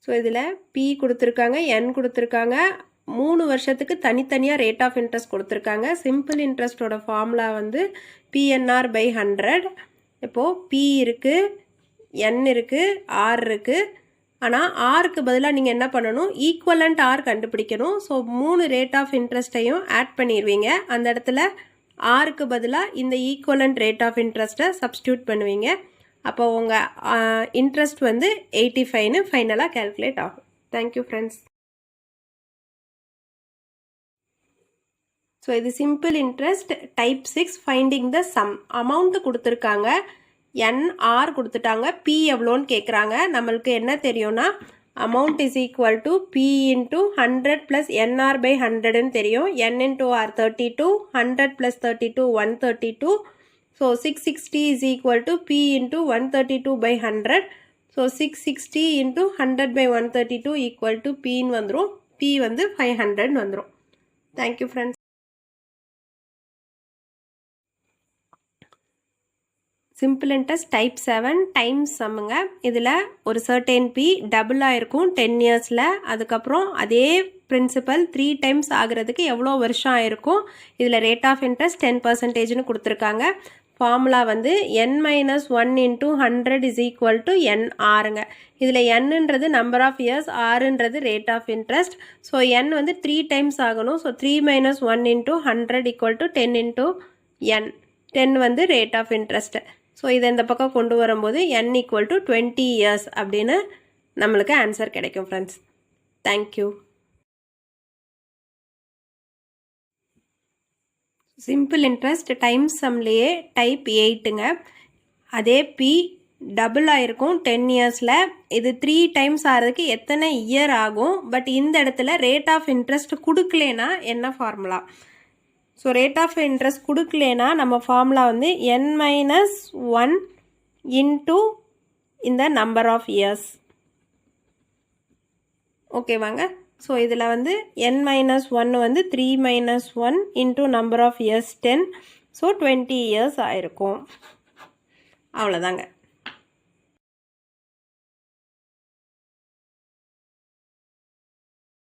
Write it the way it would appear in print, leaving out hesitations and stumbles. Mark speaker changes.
Speaker 1: So இதில் B கொடுத்துருக்காங்க, என் கொடுத்துருக்காங்க, 3 வருஷத்துக்கு தனித்தனியாக ரேட் ஆஃப் இன்ட்ரெஸ்ட் கொடுத்துருக்காங்க. சிம்பிள் இன்ட்ரெஸ்ட்டோட ஃபார்முலா வந்து PNR/100. இப்போது பி இருக்குது, என் இருக்குது, ஆர் இருக்குது. ஆனால் ஆருக்கு பதிலாக நீங்கள் என்ன பண்ணணும், ஈக்குவலண்ட் ஆர் கண்டுபிடிக்கணும். ஸோ 3 ரேட் ஆஃப் இன்ட்ரெஸ்ட்டையும் ஆட் பண்ணிடுவீங்க. அந்த இடத்துல ஆருக்கு பதிலாக இந்த ஈக்குவலண்ட் ரேட் ஆஃப் இன்ட்ரெஸ்ட்டை சப்ஸ்டியூட் பண்ணுவீங்க. அப்போ உங்கள் இன்ட்ரெஸ்ட் வந்து 85ன்னு ஃபைனலாக கேல்குலேட் ஆகும். Thank you friends. ஸோ இது simple interest type 6 finding the sum. Amount கொடுத்துருக்காங்க, என்ஆர் கொடுத்துட்டாங்க, பி எவ்வளோன்னு கேட்குறாங்க. நம்மளுக்கு என்ன தெரியும்னா amount is equal to P into 100 plus NR/100ன்னு தெரியும். N into R 32, 100 plus 32 132. So 660 is equal to P into 132/100. So 660 into 100/132 equal to பின்னு வந்துடும். பி வந்து 500ன்னு வந்துடும். Thank you friends. Simple interest type 7 times சம்முங்க. இதில் ஒரு சர்டெயின் பி டபுளாக இருக்கும் 10 இயர்ஸில். அதுக்கப்புறம் அதே பிரின்சிபல் 3 டைம்ஸ் ஆகிறதுக்கு எவ்வளோ வருஷம் ஆயிருக்கும். இதில் ரேட் ஆஃப் இன்ட்ரெஸ்ட் 10%ன்னு கொடுத்துருக்காங்க. ஃபார்முலா வந்து n-1 into 100 is equal to NRங்க. இதில் என்னன்றது நம்பர் ஆஃப் இயர்ஸ், ஆறுன்றது rate of interest. So n வந்து 3 டைம்ஸ் ஆகணும். So 3 - 1 into 100 equal to 10 into n. 10 வந்து ரேட் ஆஃப் இன்ட்ரெஸ்ட். ஸோ இதை இந்த பக்கம் கொண்டு வரும்போது n ஈக்குவல் டு 20 இயர்ஸ் அப்படின்னு நம்மளுக்கு ஆன்சர் கிடைக்கும் friends. Thank you. Simple interest times சம்லேயே டைப் 8ங்க. அதே பி டபுள் ஆகிருக்கும் 10 இயர்ஸில். இது 3 டைம்ஸ் ஆகிறதுக்கு எத்தனை இயர் ஆகும். பட் இந்த இடத்துல ரேட் ஆஃப் இன்ட்ரெஸ்ட் கொடுக்கலேனா என்ன formula. So rate of interest கொடுக்கலேனா நம்ம ஃபார்முலா வந்து n-1 இன்ட்டு இந்த நம்பர் ஆஃப் இயர்ஸ். ஓகேவாங்க. ஸோ இதில் வந்து n-1 வந்து 3 - 1 into number of years 10. So 20 years ஆயிருக்கும். அவ்வளோதாங்க.